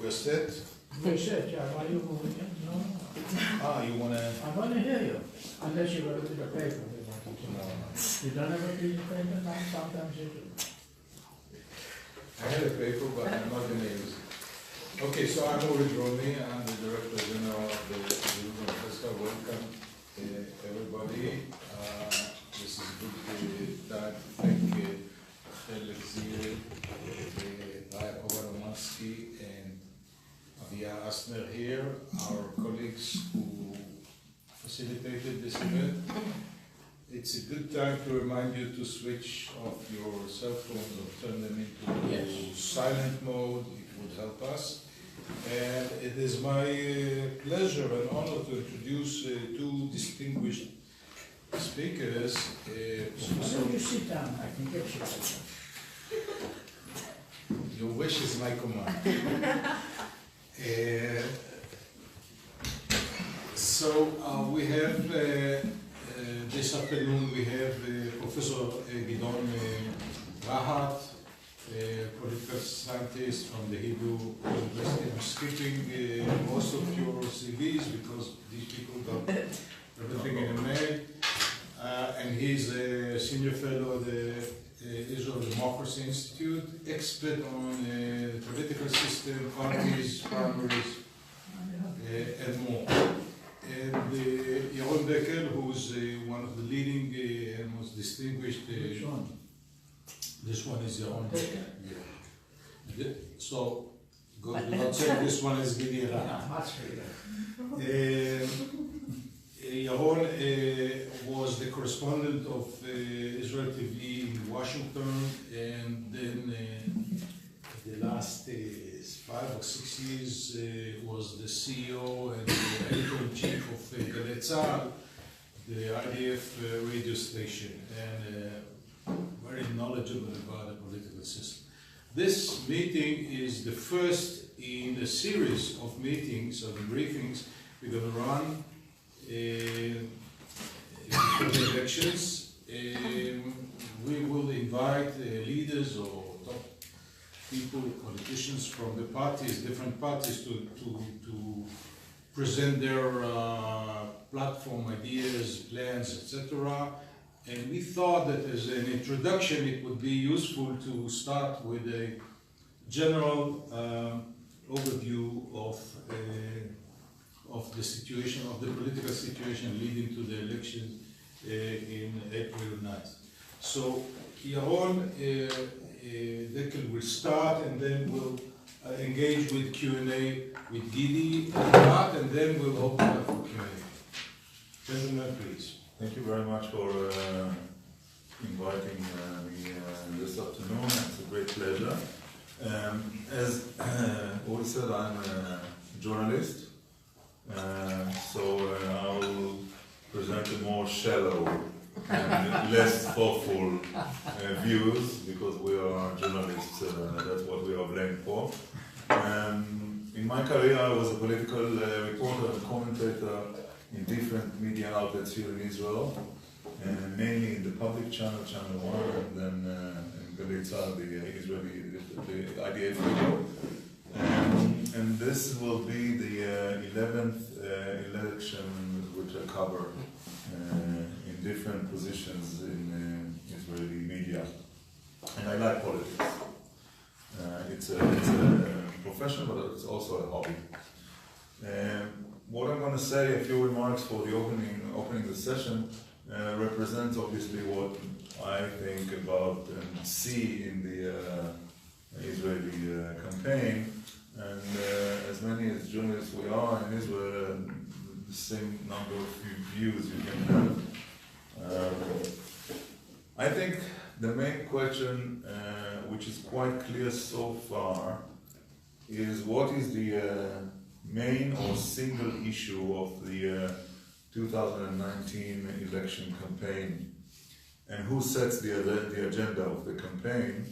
You're set? You're set, yeah, why you moving in? No, You wanna? I wanna hear you, unless you got a piece of paper. No. You don't have a piece of paper, no, sometimes you do. I had a paper, but I'm not gonna use it. Okay, so I'm Uri Droni, I'm the Director General of the Jerusalem Festival. Welcome, everybody. This is a good time to thank Alexei, Obaromansky, and Avia Asner here, our colleagues who facilitated this event. It's a good time to remind you to switch off your cell phones or turn them into silent mode. It would help us. And it is my pleasure and honor to introduce two distinguished speakers. Why don't you sit down, I can get you. Your wish is my command. We have this afternoon we have Professor Gideon Rahat, political scientist from the Hebrew University. I'm skipping most of your CVs because these people got everything in a mail. And he's a senior fellow at the Israel Democracy Institute, expert on the political system, parties, primaries, and more. And Yaron Dekel, who's one of the leading and most distinguished. Which one? This one is Yaron Dekel. Yeah. So, go to not say this one is Gideon. Much better. Yaron was the correspondent of Israel TV in Washington, and then the last 5 or 6 years was the CEO and the editor-in-chief of Galei Tzahal, the IDF radio station, and very knowledgeable about the political system. This meeting is the first in a series of meetings, of briefings, we're going to run before the elections. We will invite leaders or top people, politicians from the parties, different parties, to present their platform, ideas, plans, etc. And we thought that as an introduction, it would be useful to start with a general overview of the situation, of the political situation leading to the election in April 9th. So Yaron Dekel will start, and then we'll engage with Q&A with Gidi and Rahat, and then we'll open up for Q&A. Gentlemen, please. Thank you very much for inviting me this afternoon. It's a great pleasure. As Uri said, I'm a journalist. So I will present a more shallow and less thoughtful views, because we are journalists, that's what we are blamed for. In my career I was a political reporter and commentator in different media outlets here in Israel, mainly in the public channel, Channel 1, and then in Galei Tzahal, the Israeli, the IDF radio. And this will be the 11th election which I cover in different positions in Israeli media. And I like politics. It's a profession, but it's also a hobby. What I'm going to say, a few remarks for the opening the session, represents obviously what I think about and see in the Israeli campaign. And as many as journalists we are in Israel, the same number of views you can have. I think the main question, which is quite clear so far, is what is the main or single issue of the 2019 election campaign, and who sets the agenda of the campaign.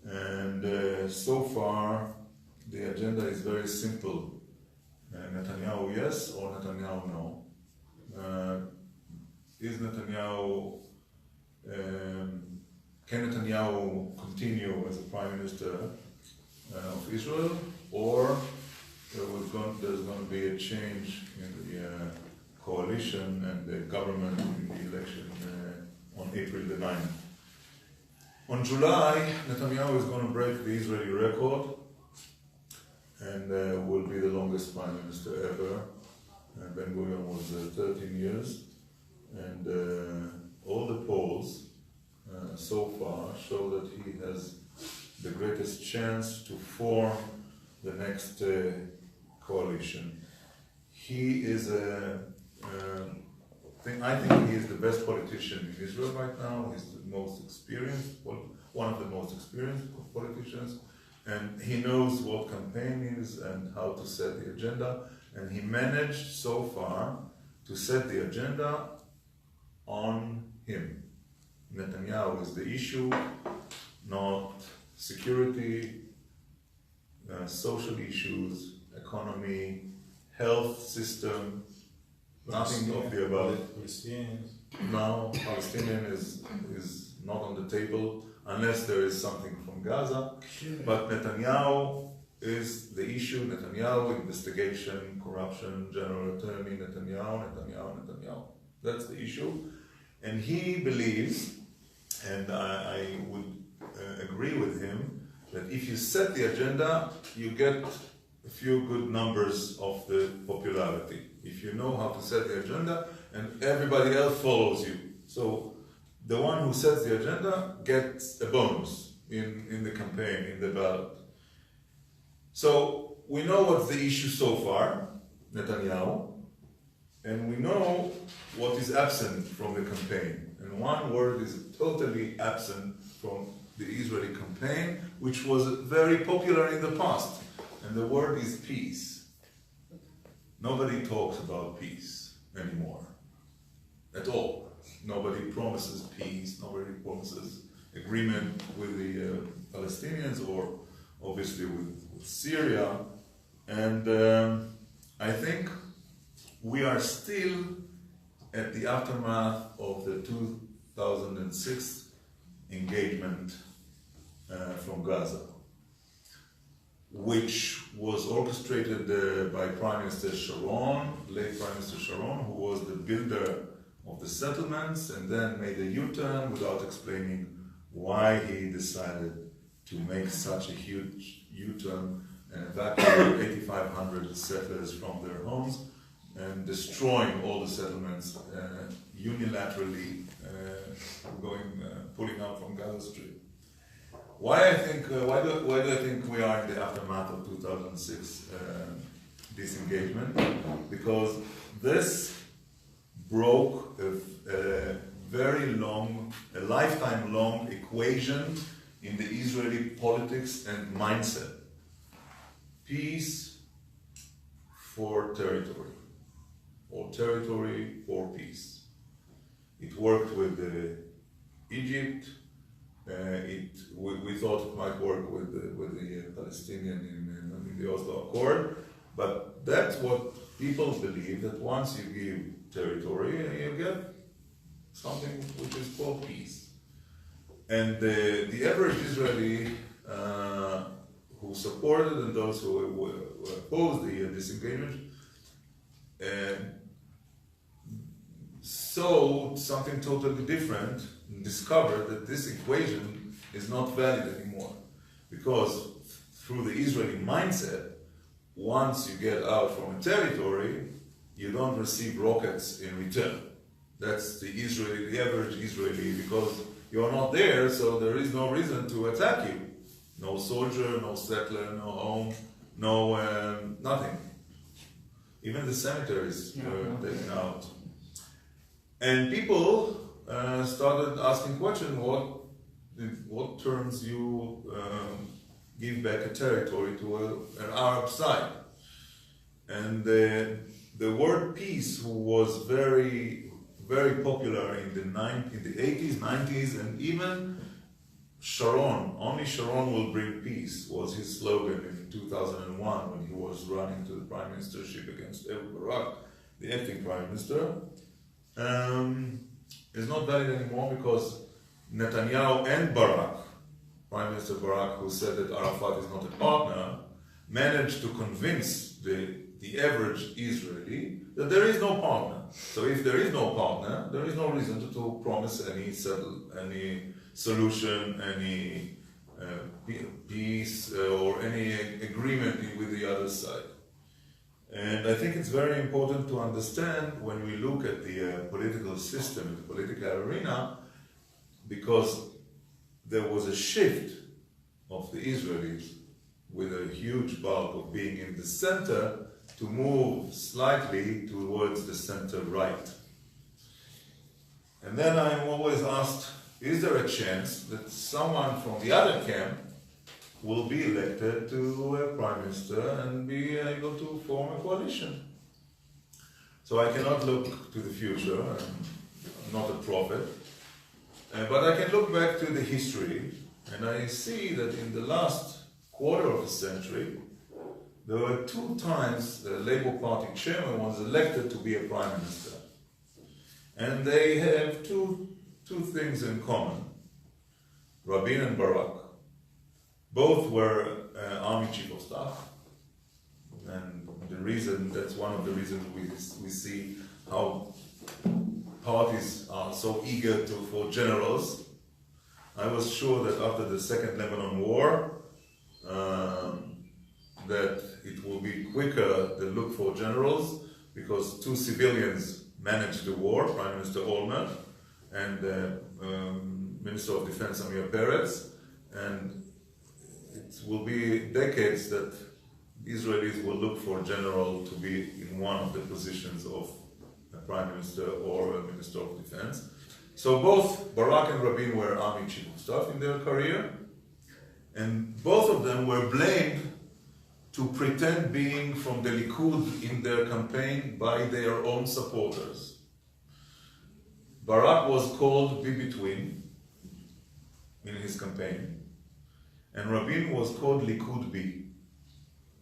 And so far, the agenda is very simple. Netanyahu yes or Netanyahu no. Is Netanyahu, can Netanyahu continue as a prime minister of Israel, or there's going to be a change in the coalition and the government in the election on April the 9th. On July, Netanyahu is going to break the Israeli record and will be the longest prime minister ever. Ben-Gurion was 13 years, and all the polls so far show that he has the greatest chance to form the next coalition. He is I think he is the best politician in Israel right now. He's the most experienced, one of the most experienced politicians, and he knows what campaign is and how to set the agenda. And he managed so far to set the agenda on him. Netanyahu is the issue, not security, social issues, economy, health system, nothing of the above. Palestinians. No, Palestinian is not on the table unless there is something from Gaza. Sure. But Netanyahu is the issue. Netanyahu, investigation, corruption, general attorney, Netanyahu. That's the issue. And he believes, and I would agree with him, that if you set the agenda, you get a few good numbers of the popularity. If you know how to set the agenda, and everybody else follows you. So the one who sets the agenda gets a bonus in the campaign, in the ballot. So we know what's the issue so far, Netanyahu, and we know what is absent from the campaign. And one word is totally absent from the Israeli campaign, which was very popular in the past, and the word is peace. Nobody talks about peace anymore, at all. Nobody promises peace, nobody promises agreement with the Palestinians or obviously with Syria. And I think we are still at the aftermath of the 2006 engagement from Gaza, which was orchestrated by Prime Minister Sharon, late Prime Minister Sharon, who was the builder of the settlements and then made a U-turn without explaining why he decided to make such a huge U-turn and evacuate 8,500 settlers from their homes and destroying all the settlements unilaterally, pulling out from Gaza Strip. Why do I think we are in the aftermath of 2006 disengagement? Because this broke a very long, a lifetime-long equation in the Israeli politics and mindset. Peace for territory, or territory for peace. It worked with Egypt. We thought it might work with the Palestinian in the Oslo Accord, but that's what people believe, that once you give territory, you get something which is called peace. And the average Israeli who supported and those who opposed the disengagement saw something totally different and discovered that this equation is not valid anymore. Because through the Israeli mindset, once you get out from a territory, you don't receive rockets in return. That's the average Israeli, because you're not there, so there is no reason to attack you. No soldier, no settler, no home, no nothing. Even the cemeteries were taken out. And people started asking questions, what terms you give back a territory to an Arab side? And the word peace was very, very popular in the 80s, 90s, and even Sharon, only Sharon will bring peace, was his slogan in 2001 when he was running to the prime ministership against Barak, the acting prime minister. Is not valid anymore because Netanyahu and Barak, Prime Minister Barak, who said that Arafat is not a partner, managed to convince the average Israeli that there is no partner. So if there is no partner, there is no reason to promise any solution, any peace or any agreement with the other side. And I think it's very important to understand when we look at the political system, the political arena, because there was a shift of the Israelis with a huge bulk of being in the center to move slightly towards the center right. And then I'm always asked, is there a chance that someone from the other camp will be elected to a prime minister and be able to form a coalition? So I cannot look to the future, I'm not a prophet, but I can look back to the history, and I see that in the last quarter of a century, there were 2 times the Labour Party chairman was elected to be a prime minister. And they have two things in common. Rabin and Barak. Both were army chief of staff. And that's one of the reasons we see how parties are so eager for generals. I was sure that after the Second Lebanon War, that it will be quicker to look for generals, because 2 civilians managed the war, Prime Minister Olmert and Minister of Defense Amir Peretz, and it will be decades that Israelis will look for a general to be in one of the positions of a Prime Minister or a Minister of Defense. So both Barak and Rabin were army chief of staff in their career, and both of them were blamed to pretend being from the Likud in their campaign by their own supporters. Barak was called Bibi Twin in his campaign, and Rabin was called Likud B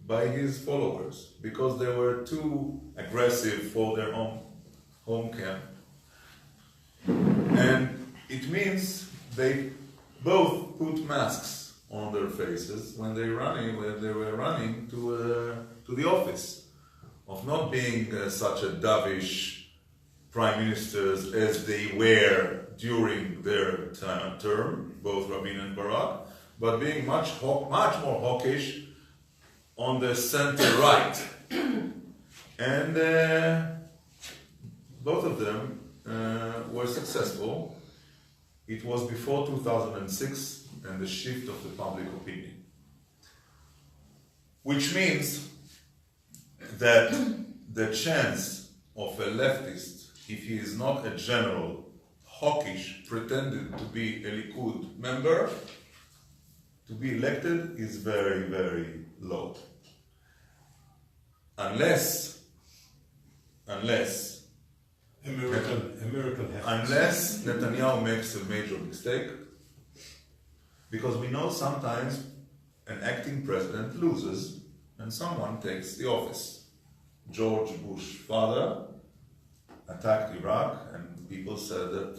by his followers, because they were too aggressive for their home camp. And it means they both put masks on their faces when they were running to the office, of not being such a dovish prime ministers as they were during their term, both Rabin and Barak, but being much more hawkish on the center right. And both of them were successful. It was before 2006 and the shift of the public opinion. Which means that the chance of a leftist, if he is not a general, hawkish, pretended to be a Likud member, to be elected is very, very low. Unless A miracle happens. Unless Netanyahu makes a major mistake, because we know sometimes an acting president loses and someone takes the office. George Bush's father attacked Iraq, and people said that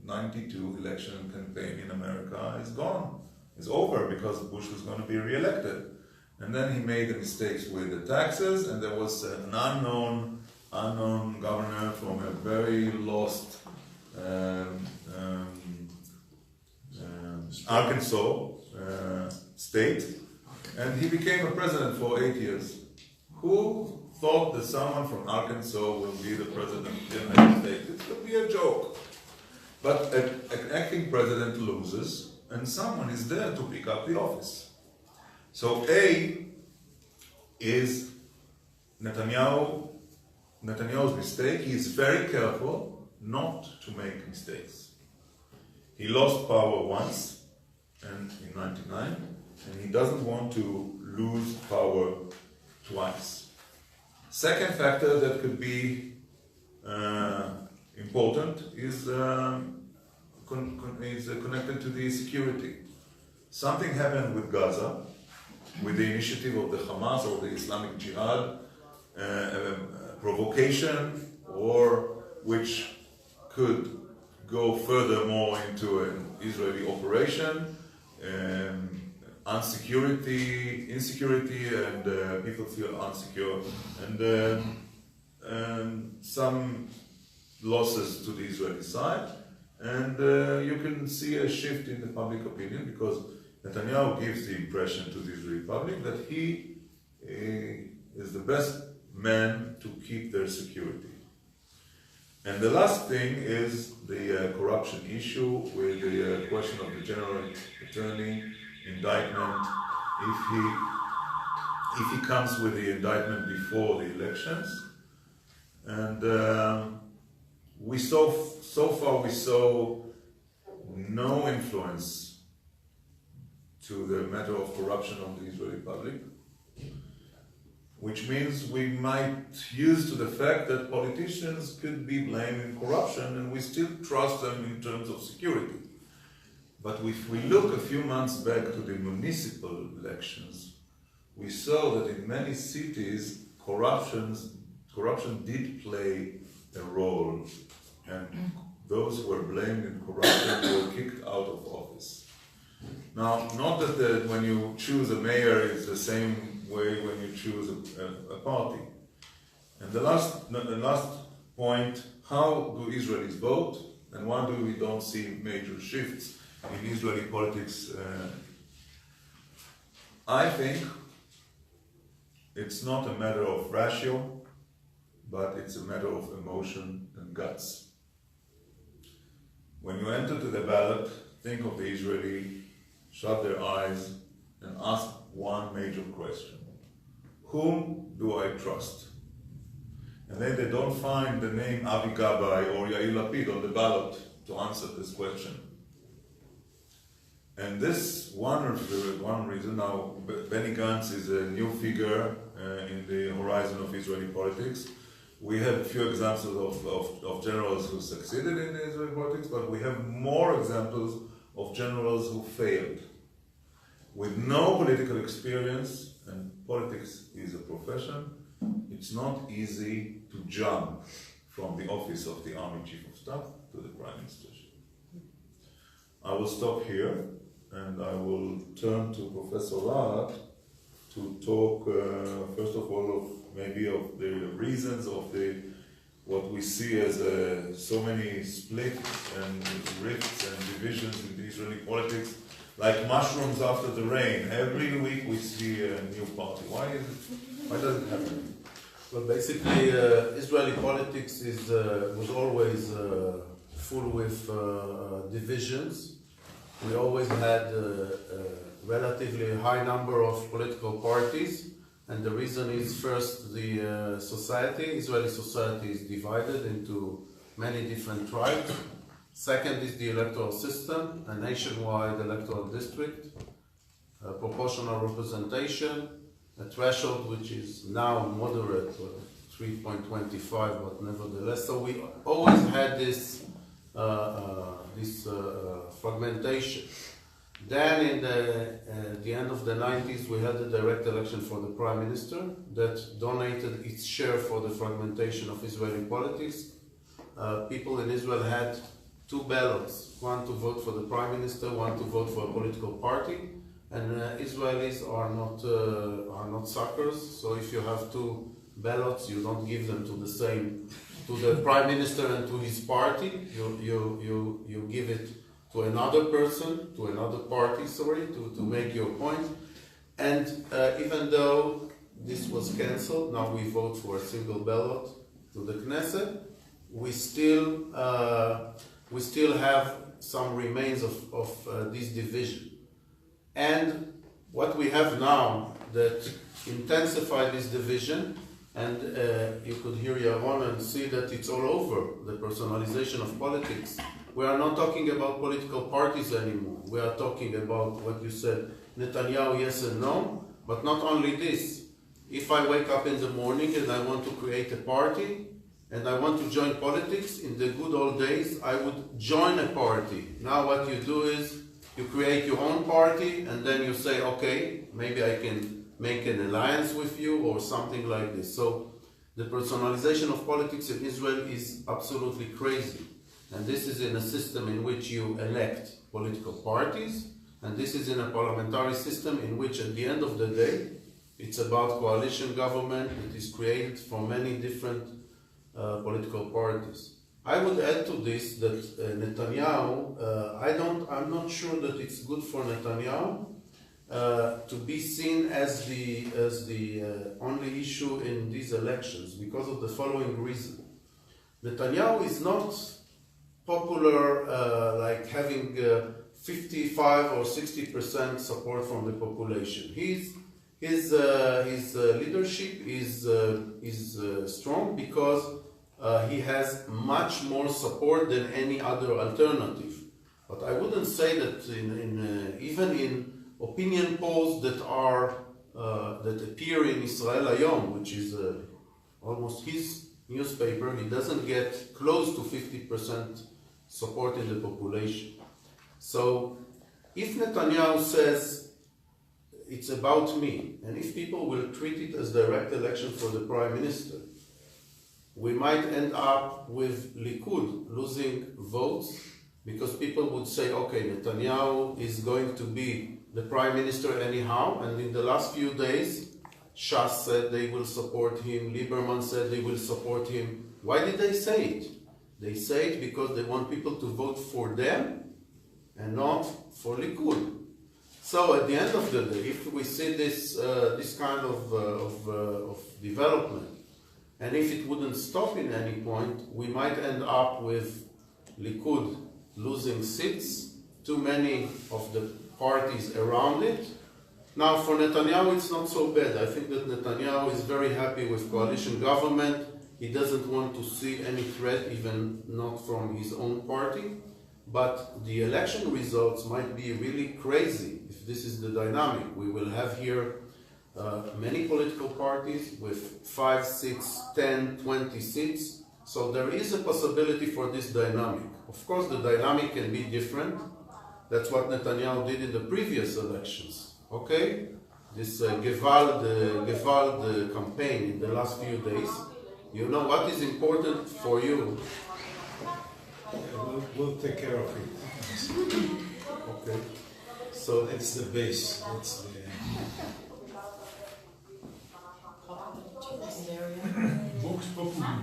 92 election campaign in America is gone, is over, because Bush was going to be re-elected. And then he made the mistakes with the taxes, and there was an unknown governor from a very lost Arkansas state, and he became a president for 8 years. Who thought that someone from Arkansas will be the president of the United States? It would be a joke. But an acting president loses, and someone is there to pick up the office. So A is Netanyahu's mistake. He is very careful not to make mistakes. He lost power once, and in '99, and he doesn't want to lose power twice. Second factor that could be important is connected to the security. Something happened with Gaza, with the initiative of the Hamas or the Islamic Jihad, provocation, or which could go furthermore into an Israeli operation, insecurity, and people feel insecure, and some losses to the Israeli side, and you can see a shift in the public opinion because Netanyahu gives the impression to the Israeli public that he is the best man to keep their security. And the last thing is the corruption issue with the question of the general attorney indictment. If he comes with the indictment before the elections, and so far we saw no influence to the matter of corruption of the Israeli public, which means we might use to the fact that politicians could be blamed in corruption and we still trust them in terms of security. But if we look a few months back to the municipal elections, we saw that in many cities corruption did play a role, and those who were blamed in corruption were kicked out of office. Now, not that when you choose a mayor it's the same way when you choose a party. And the last point, how do Israelis vote, and why do we don't see major shifts in Israeli politics? I think it's not a matter of ratio, but it's a matter of emotion and guts. When you enter to the ballot, think of the Israeli, shut their eyes, and ask one major question. Whom do I trust? And then they don't find the name Avi Gabay or Yair Lapid on the ballot to answer this question. And this one reason, now Benny Gantz is a new figure in the horizon of Israeli politics. We have a few examples of generals who succeeded in Israeli politics, but we have more examples of generals who failed. With no political experience, and politics is a profession, it's not easy to jump from the office of the Army Chief of Staff to the Prime Ministership. I will stop here, and I will turn to Professor Rahat to talk, first of all, of the reasons of what we see as so many splits and rifts and divisions in the Israeli politics, like mushrooms after the rain. Every week we see a new party. Why does it happen? Well, basically, Israeli politics was always full with divisions. We always had a relatively high number of political parties, and the reason is first the Israeli society is divided into many different tribes. Second is the electoral system, a nationwide electoral district, proportional representation, a threshold which is now moderate, 3.25, but nevertheless. So we always had this fragmentation. Then in the end of the 90s, we had a direct election for the Prime Minister that donated its share for the fragmentation of Israeli politics. People in Israel had two ballots, one to vote for the Prime Minister, one to vote for a political party. And Israelis are not suckers, so if you have two ballots, you don't give them to the Prime Minister and to his party. You give it to another person, to another party, to make your point. And even though this was cancelled, now we vote for a single ballot to the Knesset, we still have some remains of this division. And what we have now that intensified this division, and you could hear Yaron and see that it's all over, the personalization of politics. We are not talking about political parties anymore. We are talking about what you said, Netanyahu, yes and no, but not only this. If I wake up in the morning and I want to create a party, and I want to join politics, in the good old days, I would join a party. Now what you do is, you create your own party, and then you say, okay, maybe I can make an alliance with you, or something like this. So the personalization of politics in Israel is absolutely crazy. And this is in a system in which you elect political parties, and this is in a parliamentary system in which at the end of the day, it's about coalition government that is created from many different political parties. I would add to this that Netanyahu, I'm not sure that it's good for Netanyahu to be seen as the only issue in these elections because of the following reason. Netanyahu is not popular like having 55 or 60% support from the population. His leadership is strong because he has much more support than any other alternative. But I wouldn't say that even in opinion polls that appear in Israel Hayom, which is almost his newspaper, he doesn't get close to 50% support in the population. So if Netanyahu says it's about me, and if people will treat it as direct election for the prime minister, we might end up with Likud losing votes because people would say, okay, Netanyahu is going to be the prime minister anyhow, and in the last few days, Shas said they will support him, Lieberman said they will support him. Why did they say it? They say it because they want people to vote for them and not for Likud. So at the end of the day, if we see this kind of development, and if it wouldn't stop in any point, we might end up with Likud losing seats, too many of the parties around it. Now for Netanyahu it's not so bad. I think that Netanyahu is very happy with coalition government. He doesn't want to see any threat, even not from his own party. But the election results might be really crazy if this is the dynamic. We will have here many political parties with 5, 6, 10, 20 seats. So there is a possibility for this dynamic. Of course, the dynamic can be different. That's what Netanyahu did in the previous elections. Okay? This Gewalt campaign in the last few days. You know what is important for you. We'll take care of it. Okay. So That's the base. That's the Vox Populi.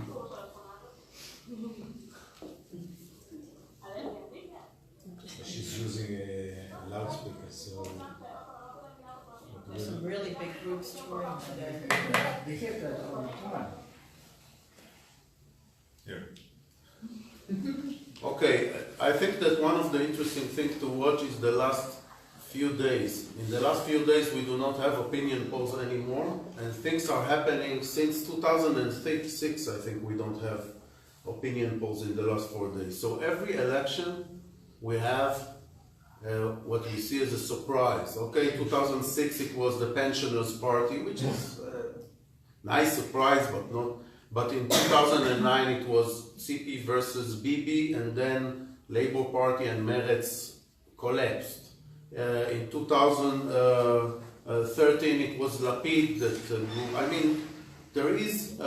she's using a loudspeaker, so There's some really big groups touring today. They have that all the time. Here. okay, I think that one of the interesting things to watch is the last few days. In the last few days we do not have opinion polls anymore, and things are happening since 2006. I think we don't have opinion polls in the last 4 days. So every election we have what we see as a surprise. Okay, 2006 it was the Pensioners Party, which is a nice surprise, but not. But in 2009 it was CP versus Bibi, and then Labour Party and Meretz collapsed. In 2013 it was Lapid that grew. I mean, there is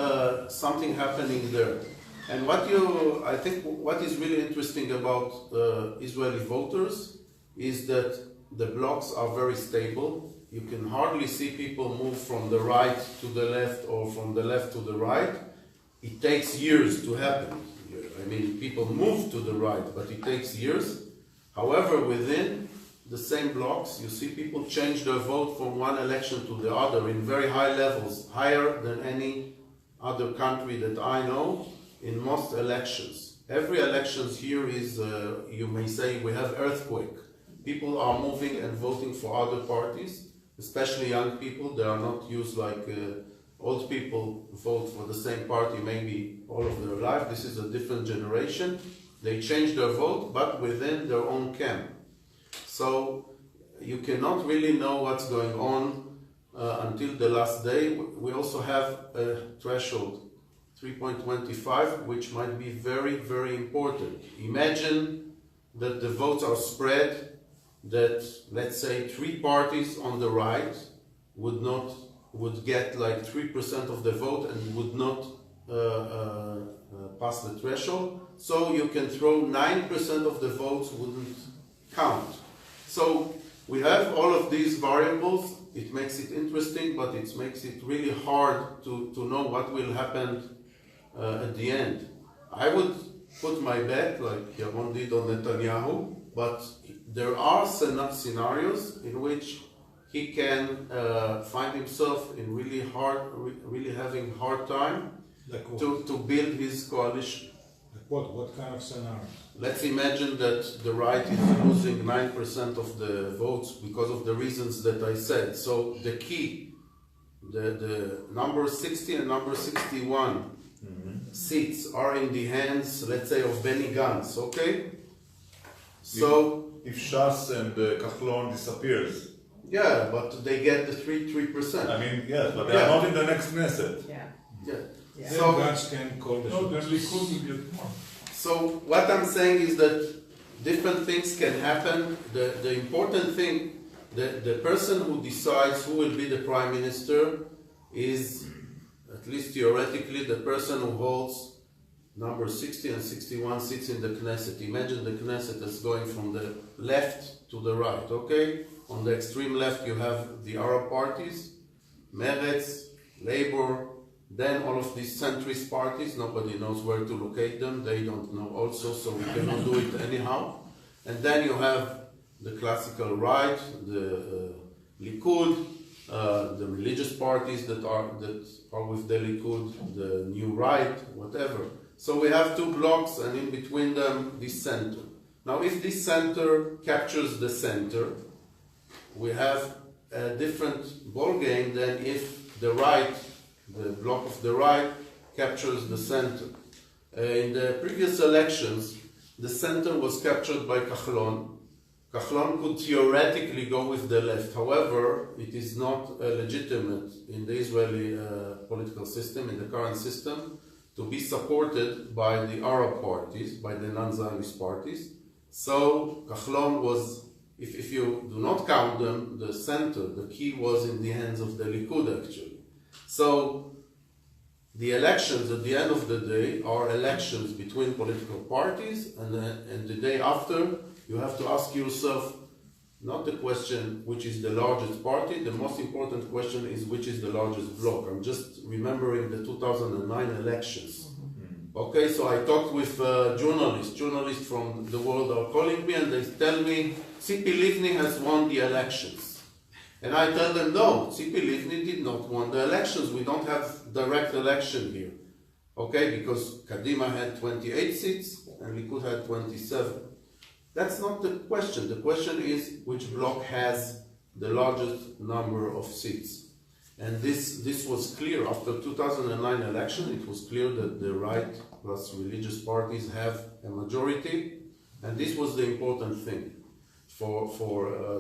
something happening there. And I think what is really interesting about Israeli voters is that the blocks are very stable. You can hardly see people move from the right to the left or from the left to the right. It takes years to happen. I mean, people move to the right, but it takes years. However, within the same blocks, you see people change their vote from one election to the other in very high levels, higher than any other country that I know in most elections. Every elections here is, you may say, we have earthquake. People are moving and voting for other parties, especially young people. They are not used like old people vote for the same party maybe all of their life. This is a different generation. They change their vote, but within their own camp. So you cannot really know what's going on until the last day. We also have a threshold, 3.25, which might be very, very important. Imagine that the votes are spread, that let's say 3 parties on the right would get like 3% of the vote and would not pass the threshold. So you can throw 9% of the votes wouldn't count. So we have all of these variables. It makes it interesting, but it makes it really hard to know what will happen at the end. I would put my bet, like Yaron did on Netanyahu, but there are scenarios in which he can find himself in really having hard time Like what? to build his coalition. Like what? What kind of scenario? Let's imagine that the right is losing 9% of the votes because of the reasons that I said. So the key, the number 60 and number 61 seats are in the hands, let's say, of Benny Gantz, okay? So, if Shas and Kahlon disappears, yeah, but they get the 3%. I mean, yes, but they Yeah. are not in the next Knesset. Yeah. Yeah. Yeah. Then So- Gantz can call the No, shots. then Likud will get more. So what I'm saying is that different things can happen. The important thing, the person who decides who will be the prime minister is, at least theoretically, the person who holds number 60 and 61 seats in the Knesset. Imagine the Knesset is going from the left to the right, okay? On the extreme left you have the Arab parties, Meretz, Labor, then all of these centrist parties, nobody knows where to locate them, they don't know also, so we cannot do it anyhow. And then you have the classical right, the Likud, the religious parties that are with the Likud, the new right, whatever. So we have two blocks, and in between them, this center. Now, if this center captures the center, we have a different ball game than if the right, the block of the right, captures the center. In the previous elections, the center was captured by Kahlon. Kahlon could theoretically go with the left. However, it is not legitimate in the Israeli political system, in the current system, to be supported by the Arab parties, by the non-Zionist parties. So Kahlon was, if you do not count them, the center, the key was in the hands of the Likud actually. So the elections at the end of the day are elections between political parties, and the day after you have to ask yourself not the question which is the largest party, the most important question is which is the largest bloc. I'm just remembering the 2009 elections. Okay, so I talked with journalists from the world are calling me and they tell me Tzipi Livni has won the elections. And I tell them, no, Tzipi Livni did not win the elections. We don't have direct election here. Okay, because Kadima had 28 seats and Likud had 27. That's not the question. The question is which bloc has the largest number of seats. And this was clear after 2009 election. It was clear that the right plus religious parties have a majority, and this was the important thing for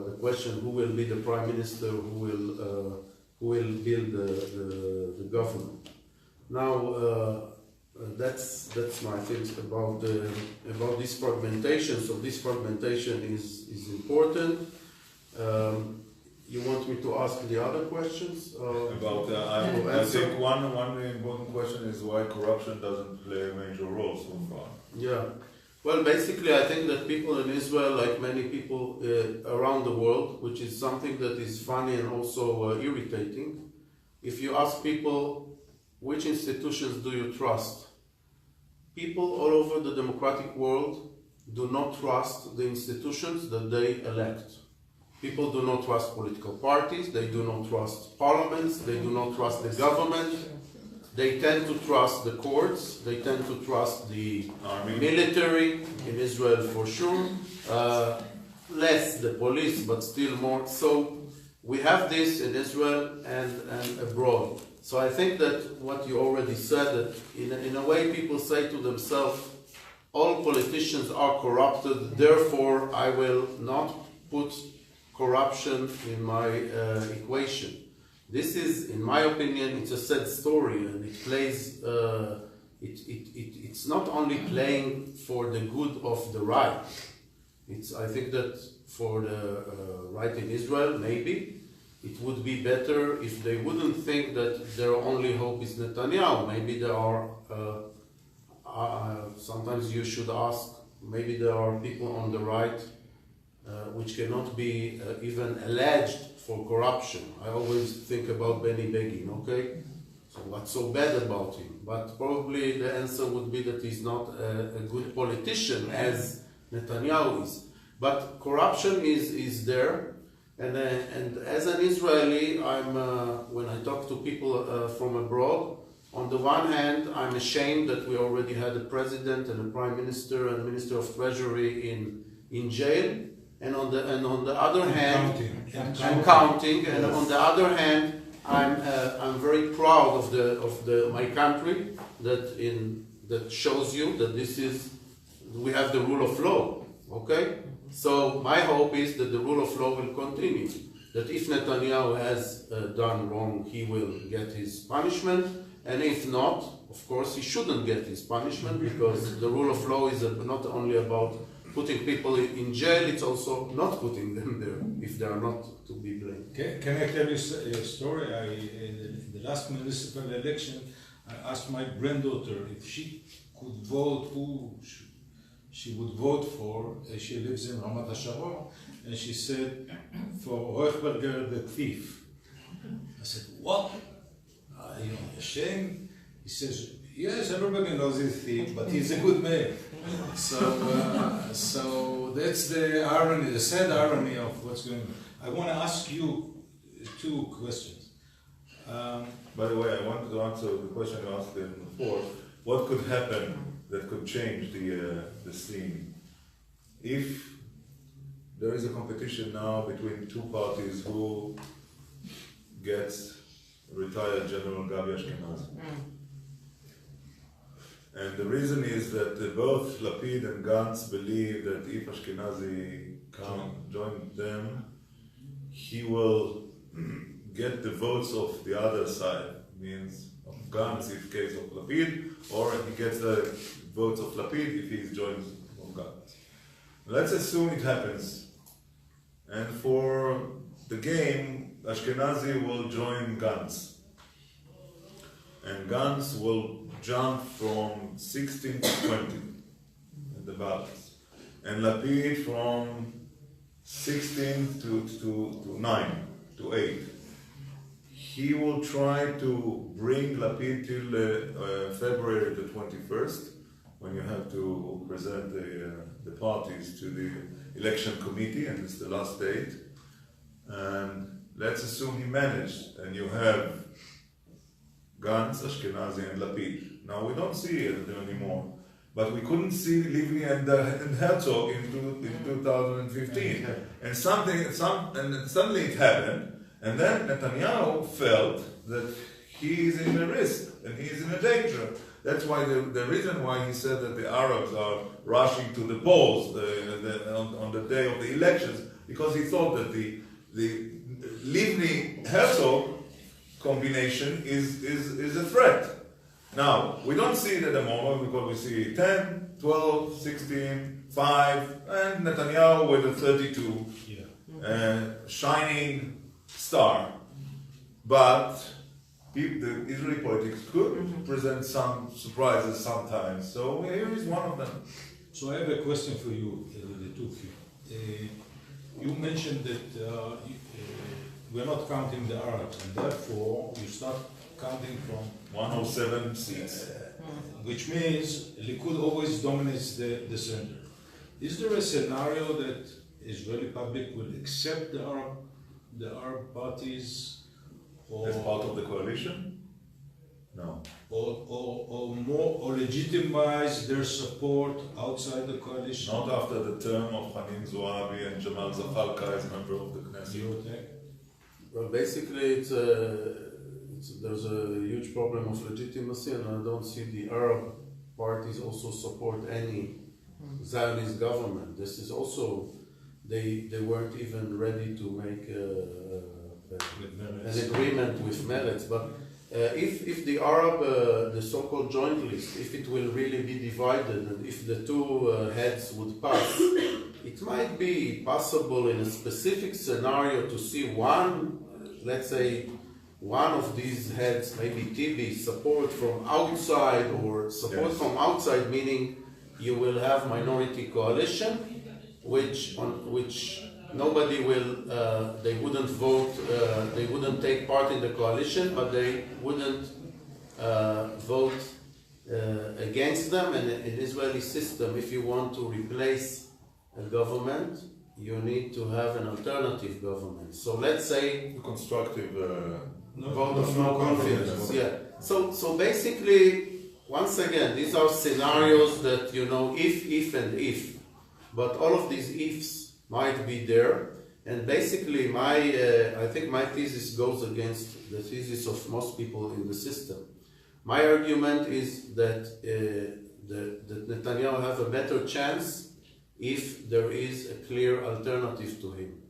the question who will be the prime minister, who will build the government. Now that's my things about this fragmentation. So this fragmentation is important. You want me to ask the other questions? About, I think one important question is why corruption doesn't play a major role so far. Yeah. Well, basically, I think that people in Israel, like many people around the world, which is something that is funny and also irritating, if you ask people which institutions do you trust, people all over the democratic world do not trust the institutions that they elect. People do not trust political parties, they do not trust parliaments, they do not trust the government, they tend to trust the courts, they tend to trust the military, in Israel for sure, less the police, but still more. So we have this in Israel and abroad. So I think that what you already said, that in a way people say to themselves, all politicians are corrupted, therefore I will not put corruption in my equation. This is, in my opinion, it's a sad story, and it plays. It's not only playing for the good of the right. I think that for the right in Israel, maybe it would be better if they wouldn't think that their only hope is Netanyahu. Maybe there are. Sometimes you should ask. Maybe there are people on the right which cannot be even alleged for corruption. I always think about Benny Begin, okay? So what's so bad about him? But probably the answer would be that he's not a good politician as Netanyahu is. But corruption is there. And as an Israeli, when I talk to people from abroad, on the one hand, I'm ashamed that we already had a president and a prime minister and minister of treasury in jail. And on the other hand, I'm counting. And on the other hand, I'm very proud of my country that shows you that we have the rule of law. Okay, so my hope is that the rule of law will continue. That if Netanyahu has done wrong, he will get his punishment, and if not, of course, he shouldn't get his punishment, because the rule of law is not only about putting people in jail, it's also not putting them there if they are not to be blamed. Can I tell you a story? In the last municipal election, I asked my granddaughter if she could vote who she would vote for. She lives in Ramat HaSharon, and she said, for Rochberger the thief. I said, what? Are you ashamed? He says, yes, everybody knows he's a thief, but he's a good man. So that's the irony, the sad irony of what's going on. I want to ask you two questions. By the way, I wanted to answer the question you asked before. What could happen that could change the scene? If there is a competition now between two parties, who gets retired General Gabi Ashkenazi? And the reason is that both Lapid and Gantz believe that if Ashkenazi join them, he will get the votes of the other side, means of Gantz in case of Lapid, or he gets the votes of Lapid if he joins from Gantz. Let's assume it happens, and for the game, Ashkenazi will join Gantz, and Gantz will jump from 16 to 20 in the balance, and Lapid from 16 to 9 to 8. He will try to bring Lapid till February the 21st, when you have to present the parties to the election committee, and it's the last date. And let's assume he managed, and you have Gantz, Ashkenazi, and Lapid. Now we don't see it anymore, but we couldn't see Livni and Herzog in 2015, and suddenly it happened, and then Netanyahu felt that he is in a risk and he is in a danger. That's why the reason why he said that the Arabs are rushing to the polls on the day of the elections, because he thought that the Livni-Herzog combination is a threat. Now, we don't see it at the moment because we see 10, 12, 16, 5, and Netanyahu with a 32 shining star. But the Israeli politics could present some surprises sometimes. So here is one of them. So I have a question for you, the two of you. You mentioned that we're not counting the Arabs, and therefore you start counting from 107 seats. Which means Likud always dominates the center. Is there a scenario that Israeli public will accept the Arab parties, As part of the coalition? No. or legitimize their support outside the coalition? Not after the term of Hanin Zouabi and Jamal Zafalka as member of the Knesset. Well, basically, there's a huge problem of legitimacy, and I don't see the Arab parties also support any Zionist government. This is also, they weren't even ready to make an agreement with Meretz. But if the Arab, the so-called joint list, if it will really be divided, and if the two heads would pass, it might be possible in a specific scenario to see one, let's say, one of these heads, maybe Tibi, support from outside, or support from outside, meaning you will have minority coalition, which nobody will, they wouldn't vote, they wouldn't take part in the coalition, but they wouldn't vote against them. And in the Israeli system, if you want to replace a government, you need to have an alternative government. So let's say Constructive. vote of no confidence. Yeah. So basically, once again, these are scenarios that, you know, if and if, but all of these ifs might be there. And basically, I think my thesis goes against the thesis of most people in the system. My argument is that that Netanyahu have a better chance if there is a clear alternative to him.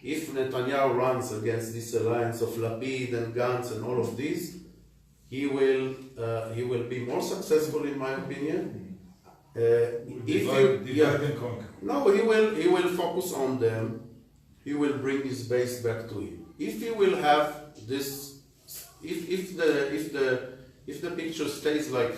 If Netanyahu runs against this alliance of Lapid and Gantz and all of these, he will be more successful, in my opinion. Divide and conquer. No, he will focus on them. He will bring his base back to him. If he will have this, if the picture stays like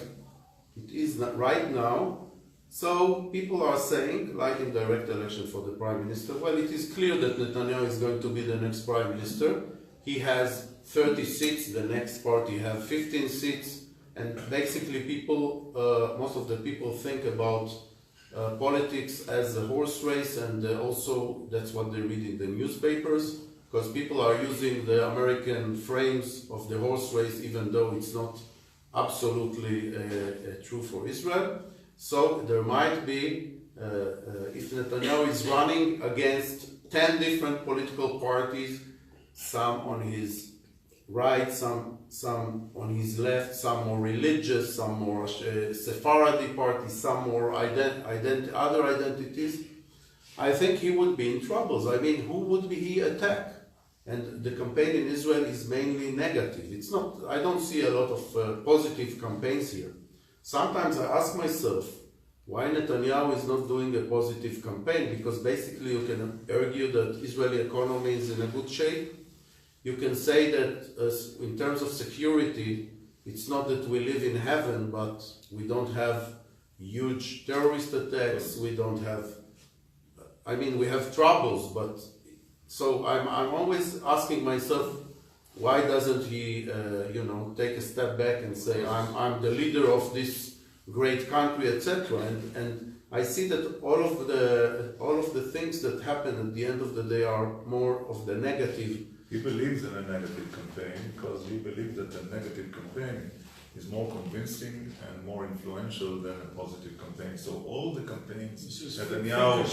it is right now, so people are saying, like in direct election for the prime minister, well, it is clear that Netanyahu is going to be the next prime minister. He has 30 seats, the next party have 15 seats, and basically people, most of the people think about politics as a horse race, and also that's what they read in the newspapers, because people are using the American frames of the horse race, even though it's not absolutely true for Israel. So there might be, if Netanyahu is running against 10 different political parties, some on his right, some on his left, some more religious, some more Sephardi parties, some more other identities, I think he would be in troubles. I mean, who would he attack? And the campaign in Israel is mainly negative. It's not, I don't see a lot of positive campaigns here. Sometimes I ask myself why Netanyahu is not doing a positive campaign, because basically you can argue that Israeli economy is in a good shape. You can say that in terms of security, it's not that we live in heaven, but we don't have huge terrorist attacks, we don't have, I mean, we have troubles, but so I'm always asking myself, why doesn't he, take a step back and say, I'm the leader of this great country, etc. And I see that all of the things that happen at the end of the day are more of the negative. He believes in a negative campaign because he believes that a negative campaign is more convincing and more influential than a positive campaign. So all the campaigns, Netanyahu,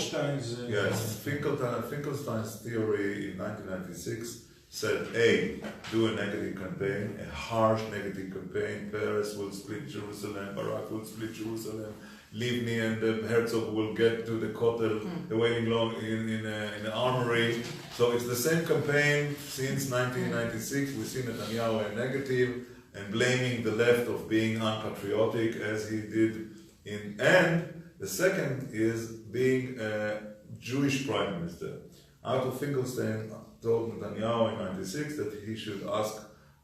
Finkelstein's theory in 1996 said, A, do a negative campaign, a harsh negative campaign. Paris will split Jerusalem, Barak will split Jerusalem, Livni and Herzog will get to the Kotel, the waiting long in an armory. So it's the same campaign since 1996. We see Netanyahu a negative and blaming the left of being unpatriotic as he did and the second is being a Jewish prime minister. Arthur Finkelstein told Netanyahu in 1996 that he should ask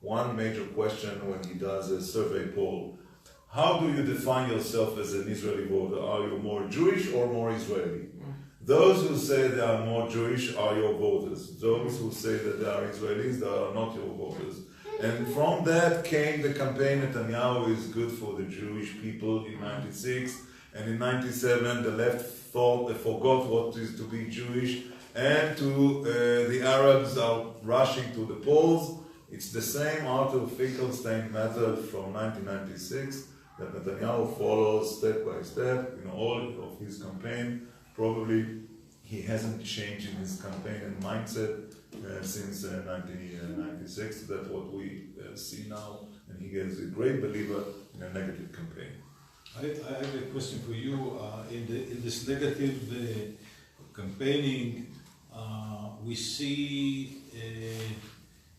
one major question when he does a survey poll. How do you define yourself as an Israeli voter? Are you more Jewish or more Israeli? Those who say they are more Jewish are your voters. Those who say that they are Israelis, they are not your voters. And from that came the campaign Netanyahu is good for the Jewish people in 96. And in 97, the left thought they forgot what is to be Jewish. And the Arabs are rushing to the polls. It's the same Arthur Finkelstein method from 1996 that Netanyahu follows step by step in all of his campaign. Probably he hasn't changed in his campaign and mindset since 1996. That's what we see now, and he is a great believer in a negative campaign. I have a question for you. In this negative campaigning, we see a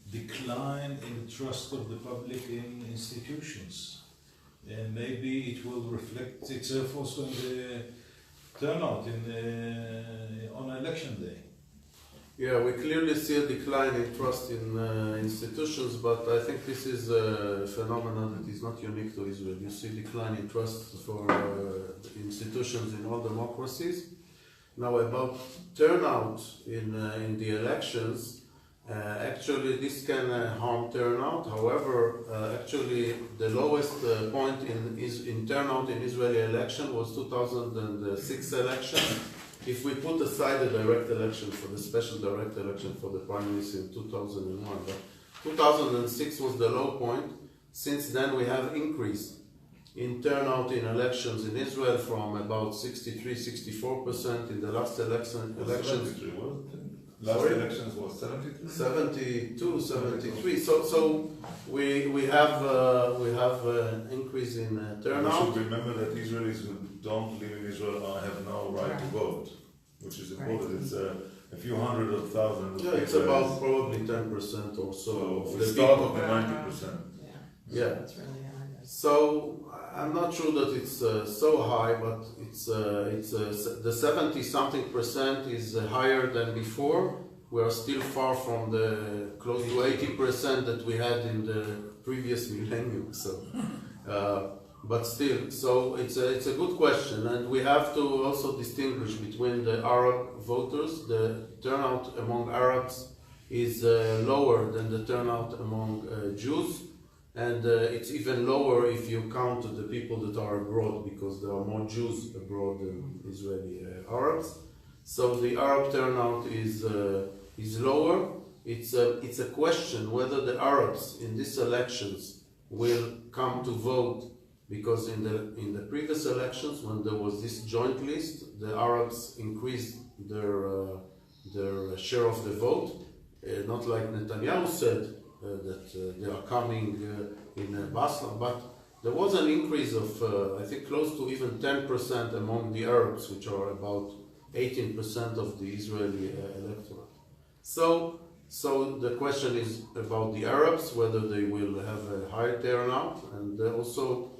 decline in the trust of the public in institutions, and maybe it will reflect itself also in the turnout on election day. Yeah, we clearly see a decline in trust in institutions, but I think this is a phenomenon that is not unique to Israel. You see decline in trust for institutions in all democracies. Now about turnout in the elections, actually this can harm turnout. However, actually the lowest point in turnout in Israeli election was 2006 election. If we put aside the direct election for the special direct election for the prime minister in 2001, but 2006 was the low point. Since then we have increased in turnout in elections in Israel from about 63-64% in the last elections. 73, wasn't it? Last Sorry? elections was 73? 72, 73. So we have an increase in We turnout. should remember that Israelis who don't live in Israel have no right to vote, which is important. It's a few hundred of thousands. Yeah, it's about probably 10% or so So of we the start people. at 90%. Yeah. That's really high. So I'm not sure that it's so high, but it's the 70-something% is higher than before. We are still far from the close to 80% that we had in the previous millennium. So, but still, so it's a good question, and we have to also distinguish between the Arab voters. The turnout among Arabs is lower than the turnout among Jews. And it's even lower if you count the people that are abroad, because there are more Jews abroad than Israeli Arabs. So the Arab turnout is lower. It's a question whether the Arabs in these elections will come to vote, because in the previous elections, when there was this joint list, the Arabs increased their share of the vote. Not like Netanyahu said, that they are coming in Basra, but there was an increase of, I think, close to even 10% among the Arabs, which are about 18% of the Israeli electorate. So the question is about the Arabs, whether they will have a higher turnout, and also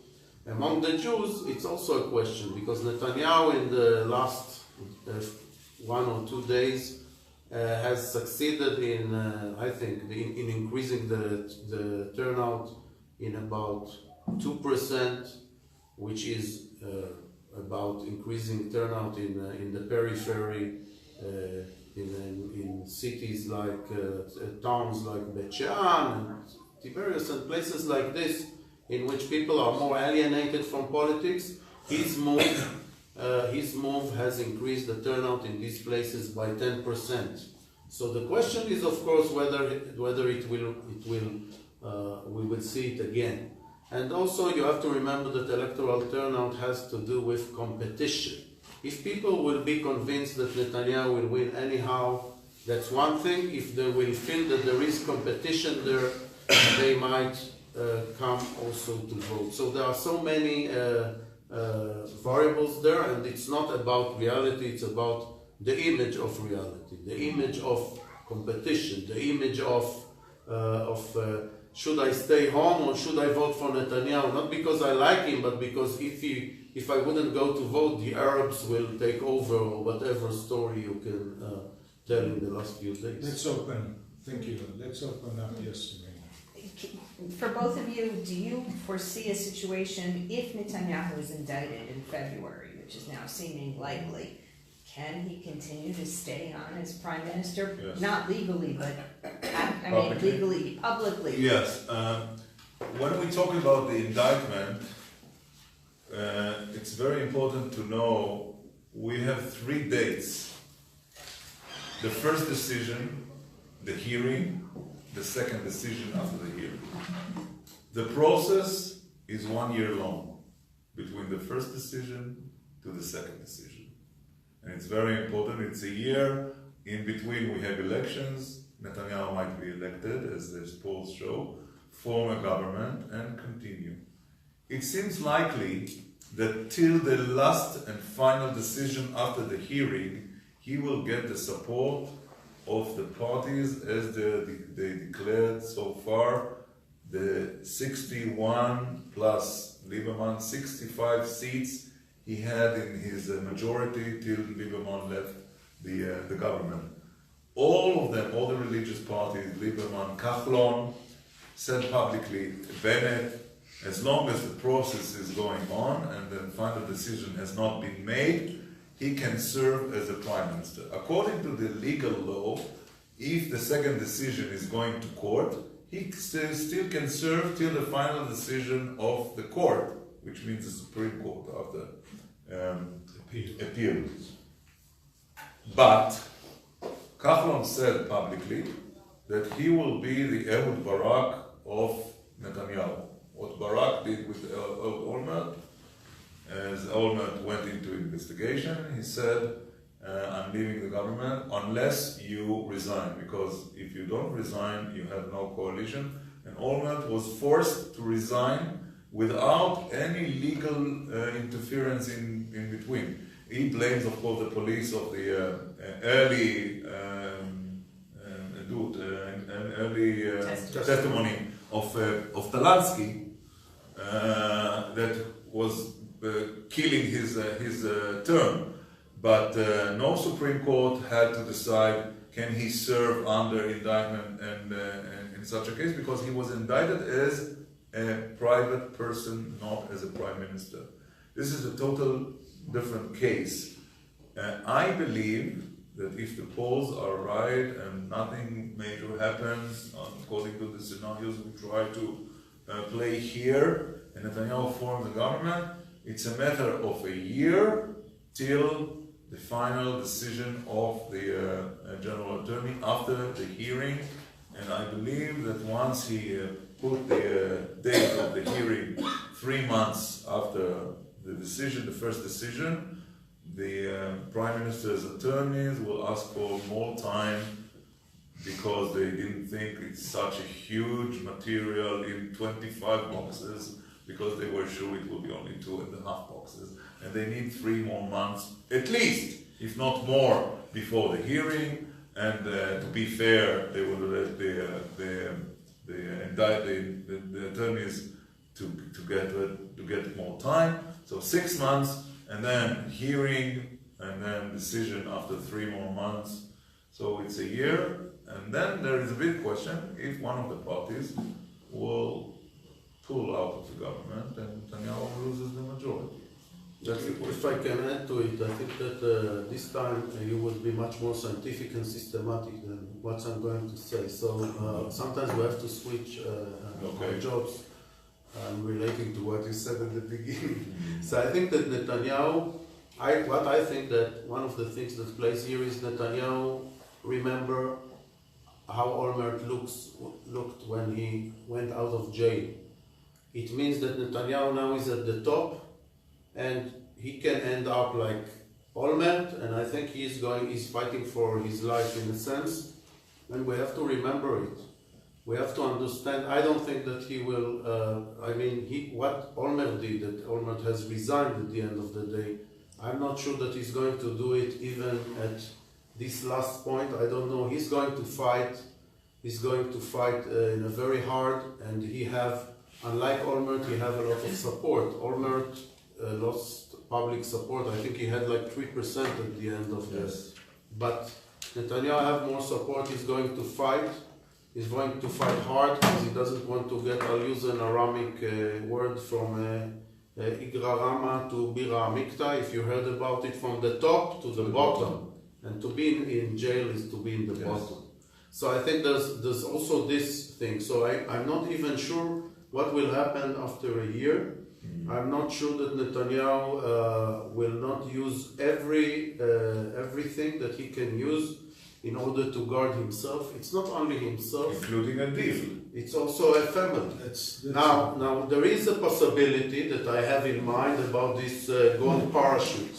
among the Jews, it's also a question, because Netanyahu in the last 1 or 2 days has succeeded in, I think, in increasing the turnout in about 2%, which is about increasing turnout in the periphery, in cities like towns like Bet Shean and Tiberias and places like this, in which people are more alienated from politics. His move has increased the turnout in these places by 10%. So the question is, of course, whether we will see it again. And also you have to remember that electoral turnout has to do with competition. If people will be convinced that Netanyahu will win anyhow, that's one thing. If they will feel that there is competition there, they might come also to vote. So there are so many variables there, and it's not about reality, it's about the image of reality, the image of competition, the image of should I stay home or should I vote for Netanyahu? Not because I like him, but because if I wouldn't go to vote, the Arabs will take over, or whatever story you can tell in the last few days. Let's open, thank you, let's open up, yes, Elena. For both of you, do you foresee a situation if Netanyahu is indicted in February, which is now seeming likely? Can he continue to stay on as prime minister? Yes. Not legally, but I mean Publicly. legally, publicly. Yes. When we talk about the indictment, it's very important to know we have 3 dates. The first decision, the hearing, the second decision after the hearing. The process is 1 year long, between the first decision to the second decision. And it's very important, it's a year, in between we have elections, Netanyahu might be elected, as the polls show, form a government and continue. It seems likely that till the last and final decision after the hearing, he will get the support of the parties as they declared so far, the 61 plus Lieberman, 65 seats he had in his majority till Lieberman left the government. All of them, all the religious parties, Lieberman, Kahlon, said publicly, Bennett, as long as the process is going on and the final decision has not been made, he can serve as a prime minister. According to the legal law, if the second decision is going to court, he still can serve till the final decision of the court, which means the Supreme Court after appeal. But Kahlon said publicly that he will be the Ehud Barak of Netanyahu. What Barak did with Olmert, as Olmert went into investigation, he said, I'm leaving the government unless you resign, because if you don't resign, you have no coalition. And Olmert was forced to resign without any legal interference in between. He blames, of course, the police of the early testimony of Talansky that was killing his term. But no Supreme Court had to decide can he serve under indictment and in such a case, because he was indicted as a private person, not as a prime minister. This is a total different case. I believe that if the polls are right and nothing major happens, according to the scenarios we try to play here, and Netanyahu forms the government, it's a matter of a year till the final decision of the general attorney after the hearing. And I believe that once he put the date of the hearing 3 months after the decision, the first decision, the Prime Minister's attorneys will ask for more time because they didn't think it's such a huge material in 25 boxes, because they were sure it will be only 2.5 boxes. And they need 3 more months, at least, if not more, before the hearing. And to be fair, they will let the attorneys to get more time. So 6 months, and then hearing, and then decision after 3 more months. So it's a year. And then there is a big question if one of the parties will pull out of the government and Netanyahu loses the majority. That's the question. If I can add to it, I think that this time you would be much more scientific and systematic than what I'm going to say. So sometimes we have to switch our jobs relating to what you said at the beginning. So I think that Netanyahu, I think that one of the things that plays here is Netanyahu remember how Olmert looked when he went out of jail. It means that Netanyahu now is at the top, and he can end up like Olmert, and I think he's fighting for his life in a sense, and we have to remember it. We have to understand. I don't think that he will. What Olmert did, that Olmert has resigned at the end of the day. I'm not sure that he's going to do it even at this last point. I don't know. He's going to fight. He's going to fight in a very hard, and unlike Olmert, he have a lot of support. Olmert lost public support. I think he had like 3% at the end of this. But Netanyahu have more support. He's going to fight. He's going to fight hard because he doesn't want to get, I'll use an Aramic word from Igra Rama to Bira Amikta. If you heard about it, from the top to the bottom. And to be in jail is to be in the bottom. So I think there's also this thing. So I'm not even sure what will happen after a year. I'm not sure that Netanyahu will not use everything that he can use in order to guard himself. It's not only himself, including a deal. It's also a family. Now there is a possibility that I have in mind about this gold parachute,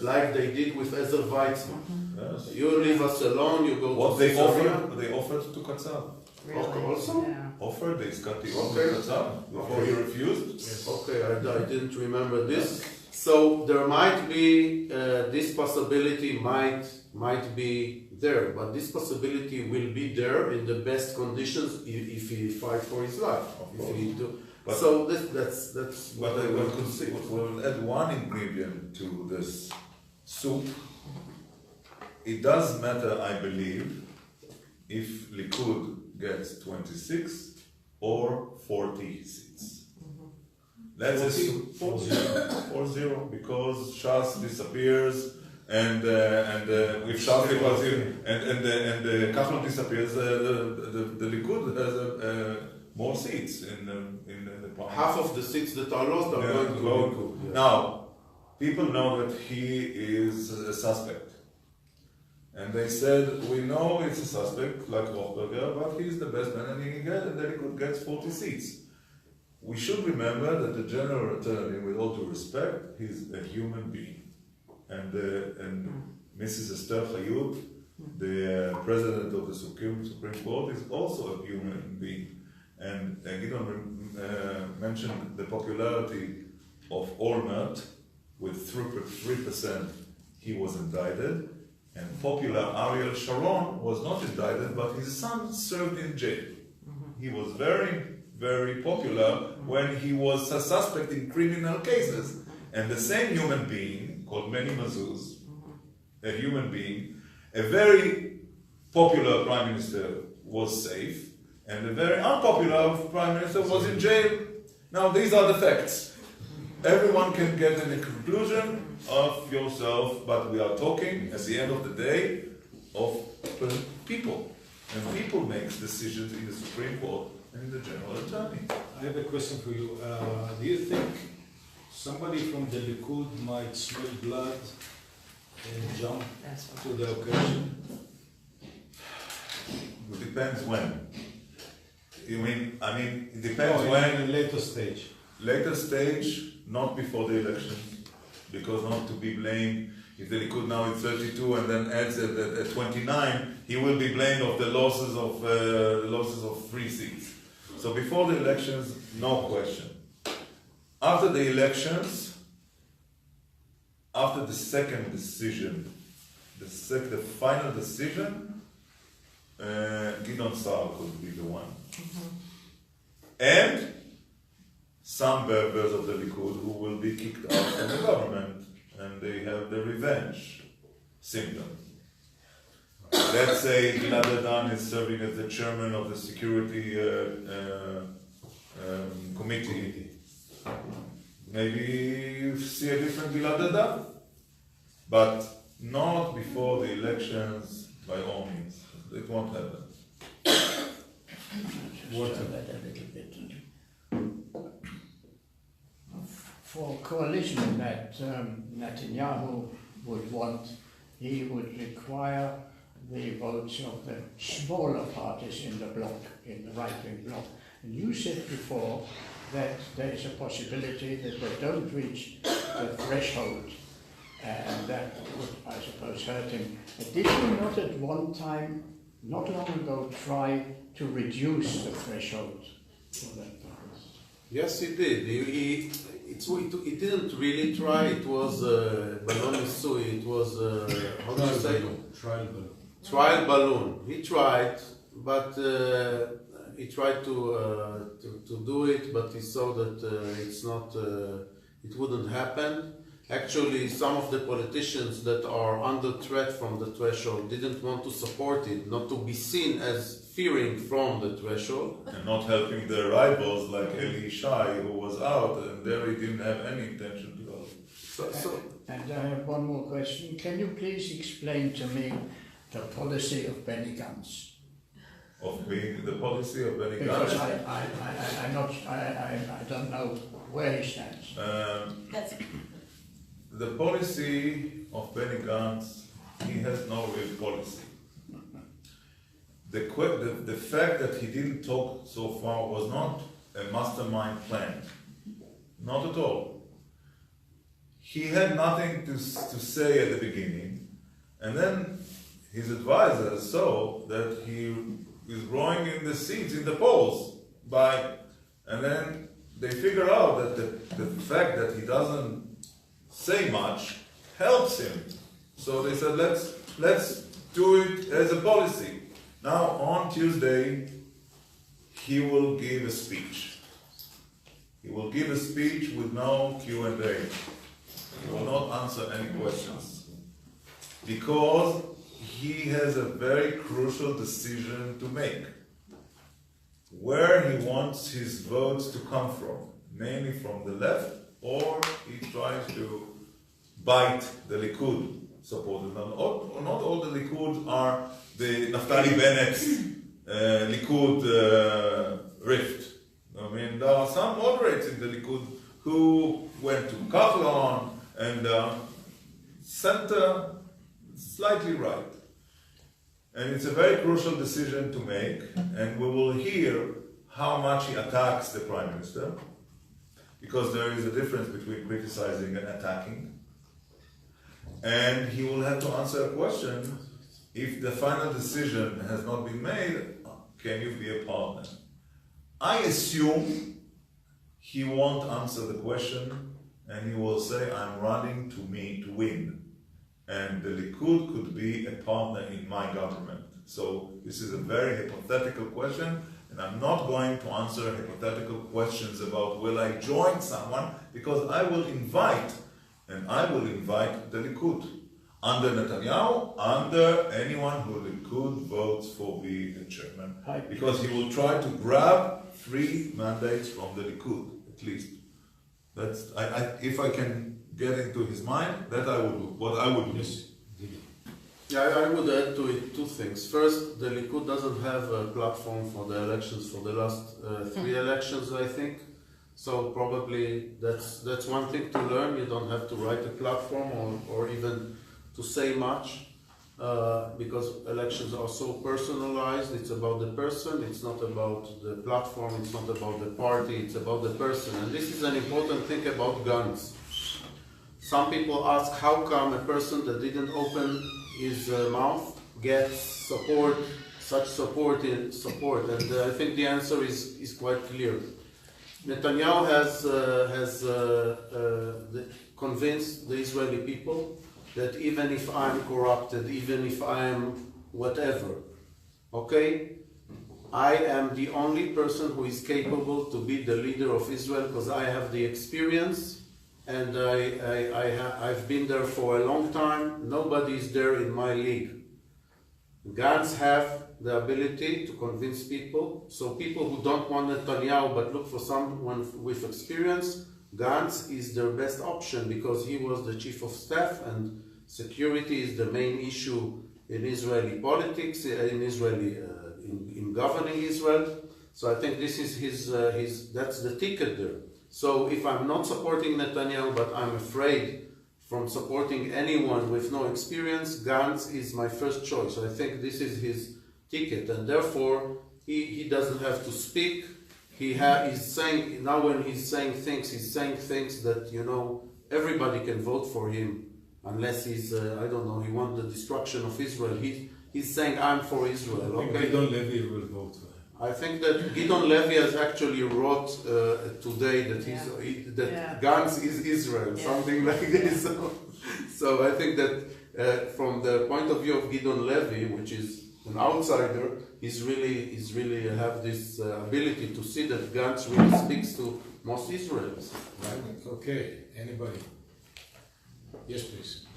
like they did with Ezer Weizmann. Yes. You leave us alone, you go what to they Caesarea. offered to Qatar. Really? Also? Yeah. Offered, they cut the offer to Qatar before he refused. Yes. Okay, I didn't remember this. So there might be, this possibility might be there, but this possibility will be there in the best conditions if he fight for his life. If he do. But, so that's what I want to see. We'll add one ingredient to this soup. It does matter, I believe, if Likud gets 26 or 40 seats. Let's assume 4-0 because Shas disappears and if Shas disappears and Kachlan disappears, the Likud has more seats in the parliament. Half of the seats that are lost are going to Likud. Yeah. Now, people know that he is a suspect. And they said, we know it's a suspect, like Rothberger, but he's the best man and the Likud gets 40 seats. We should remember that the general attorney, with all due respect, he's a human being. And Mrs. Esther Hayut, the president of the Supreme Court, is also a human being. And Gideon mentioned the popularity of Olmert. With 3%, he was indicted. And popular Ariel Sharon was not indicted, but his son served in jail. He was very, very popular when he was a suspect in criminal cases. And the same human being, called Meni Mazuz, a human being, a very popular prime minister was safe, and a very unpopular prime minister was in jail. Now, these are the facts. Everyone can get a conclusion of yourself, but we are talking, at the end of the day, of people. And people make decisions in the Supreme Court and in the General Attorney. I have a question for you. Do you think somebody from the Likud might smell blood and jump to the occasion? It depends when. It depends when. In a later stage. Later stage, not before the election, because not to be blamed. If the Likud now is 32 and then adds at 29, he will be blamed of the losses of 3 seats. So before the elections, no question. After the elections, after the second decision, the final decision, Gideon Sa'ar could be the one. And some members of the Likud who will be kicked out from the government, and they have the revenge symptom. Let's say Gilad Erdan is serving as the chairman of the security committee. Maybe you see a different Gilad Erdan, but not before the elections by all means. It won't happen. For coalition that Netanyahu would want, he would require the votes of the smaller parties in the bloc, in the right-wing bloc. And you said before that there is a possibility that they don't reach the threshold, and that would, I suppose, hurt him. Did he not at one time, not long ago, try to reduce the threshold for that purpose? Yes, he did. He didn't really try. It was balloon nisui. It was how do you say? Trial balloon. Trial balloon. He tried, but he tried to do it, but he saw that it's not. It wouldn't happen. Actually, some of the politicians that are under threat from the threshold didn't want to support it, not to be seen as fearing from the threshold. And not helping their rivals like Eli Shai, who was out, and there he didn't have any intention to go. And I have one more question. Can you please explain to me the policy of Benny Gantz? Of being the policy of Benny Because Gantz. I don't know where he stands. The policy of Benny Gantz, he has no real policy. The fact that he didn't talk so far was not a mastermind plan. Not at all. He had nothing to say at the beginning, and then his advisors saw that he is growing in the seats in the polls and then they figure out that the fact that he doesn't say much helps him. So they said, let's do it as a policy. Now on Tuesday, he will give a speech. He will give a speech with no Q&A. He will not answer any questions. Because he has a very crucial decision to make. Where he wants his votes to come from. mainly from the left, or he tries to bite the Likud supporters. Not all the Likud are the Naftali Bennett's Likud rift. I mean, there are some moderates in the Likud who went to Kaplan and center slightly right. And it's a very crucial decision to make, and we will hear how much he attacks the Prime Minister, because there is a difference between criticizing and attacking. And he will have to answer a question: if the final decision has not been made, can you be a partner? I assume he won't answer the question, and he will say, I'm running to win, and the Likud could be a partner in my government. So this is a very hypothetical question, and I'm not going to answer hypothetical questions about will I join someone, because I will invite the Likud. Under Netanyahu, under anyone who Likud votes for being the chairman. Because he will try to grab 3 mandates from the Likud, at least. That's, if I can get into his mind, that I would do, what I would do. Yeah, I would add to it 2 things. First, the Likud doesn't have a platform for the elections for the last 3 elections, I think. So probably that's one thing to learn. You don't have to write a platform or even to say much, because elections are so personalized. It's about the person, it's not about the platform, it's not about the party, it's about the person. And this is an important thing about guns. Some people ask how come a person that didn't open his mouth gets such support. And I think the answer is quite clear. Netanyahu has convinced the Israeli people that even if I'm corrupted, even if I'm whatever, okay, I am the only person who is capable to be the leader of Israel, because I have the experience and I've been there for a long time. Nobody is there in my league. Gans have the ability to convince people. So people who don't want Netanyahu but look for someone with experience, Gantz is their best option, because he was the chief of staff and security is the main issue in Israeli politics, in governing Israel. So I think this is that's the ticket there. So if I'm not supporting Netanyahu but I'm afraid from supporting anyone with no experience, Gantz is my first choice. So I think this is his ticket, and therefore he doesn't have to speak. He's saying, now when he's saying things that, you know, everybody can vote for him, unless he's, I don't know, he wants the destruction of Israel. He's saying, I'm for Israel. Okay? Gideon Levy will vote for him. I think that Gideon Levy has actually wrote today that Gantz is Israel, something like this. So I think that from the point of view of Gideon Levy, which is an outsider, he's really have this ability to see that Gantz really speaks to most Israelis. Right? Okay, anybody? Yes, please.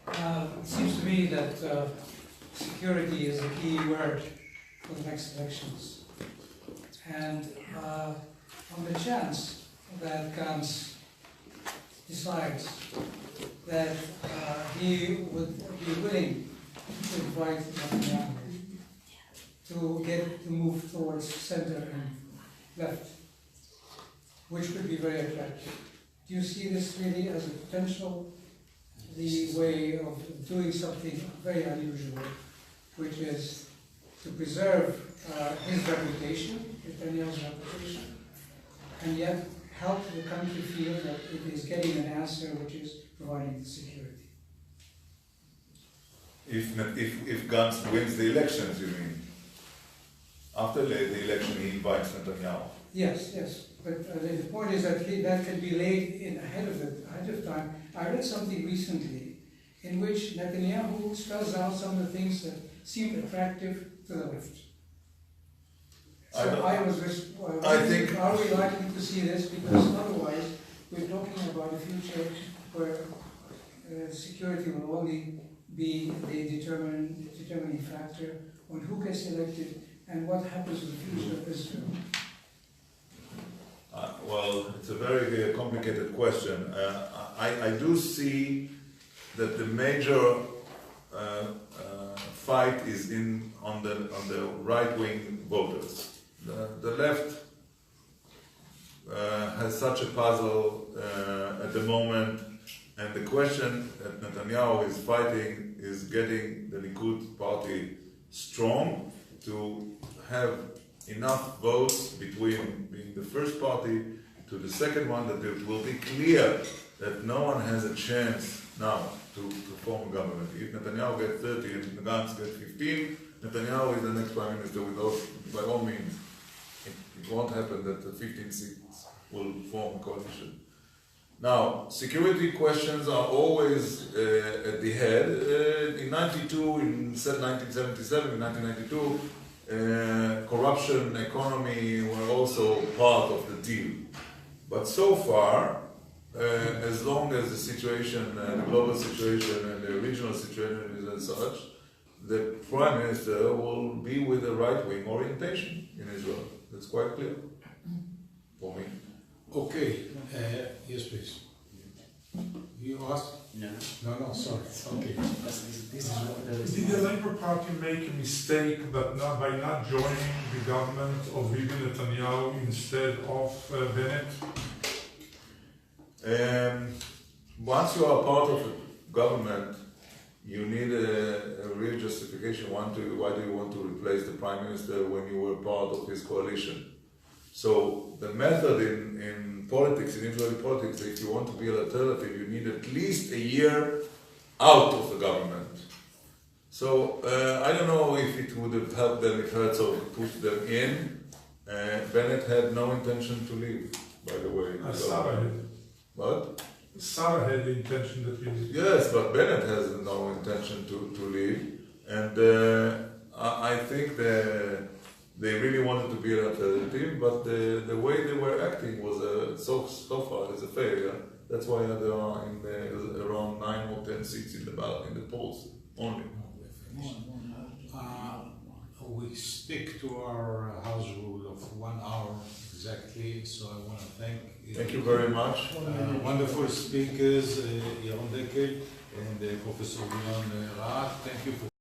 It seems to me that security is a key word for the next elections. And on the chance that Gantz decides that he would be willing to invite Netanyahu to move towards center and left, which would be very attractive. Do you see this really as a potential, the way of doing something very unusual, which is to preserve his reputation, Netanyahu's reputation, and yet help the country feel that it is getting an answer which is providing the security? If Gantz wins the elections, you mean? After the election, he invites Netanyahu. Yes. But the point is that that can be laid in ahead of time. I read something recently in which Netanyahu spells out some of the things that seem attractive to the left. So I think, are we likely to see this? Because otherwise, we're talking about a future where security will only be the determining factor on who gets elected and what happens in the future of Israel. Well, it's a very complicated question. I do see that the major fight is on the right-wing voters. The left has such a puzzle at the moment, and the question that Netanyahu is fighting is getting the Likud party strong to have enough votes between being the first party to the second one, that it will be clear that no one has a chance now to form a government. If Netanyahu gets 30 and Gantz gets 15, Netanyahu is the next prime minister by all means. It won't happen that the 15 seats will form a coalition. Now, security questions are always at the head. In 1977, in 1992, corruption, economy were also part of the deal. But so far, as long as the situation, the global situation and the regional situation is as such, the prime minister will be with the right-wing orientation in Israel. That's quite clear for me. Okay, yes, please. You asked? No. No, sorry. Okay. Did the Labour Party make a mistake by not joining the government of Bibi Netanyahu instead of Bennett? Once you are part of a government, you need a real justification. Why do you want to replace the prime minister when you were part of his coalition? So the method in politics, in Israeli politics, if you want to be an alternative, you need at least a year out of the government. So I don't know if it would have helped them if Herzog pushed them in. Bennett had no intention to leave, by the way. Sarah had. What? Sarah had the intention that we did. Yes, but Bennett has no intention to leave. And I think they really wanted to be an alternative, but the way they were acting was so far is a failure. That's why there are around 9 or 10 seats in the polls only. We stick to our house rule of 1 hour exactly, so I want to thank Thank you very much. wonderful speakers, Yaron Dekel and Professor Rahat. Thank you for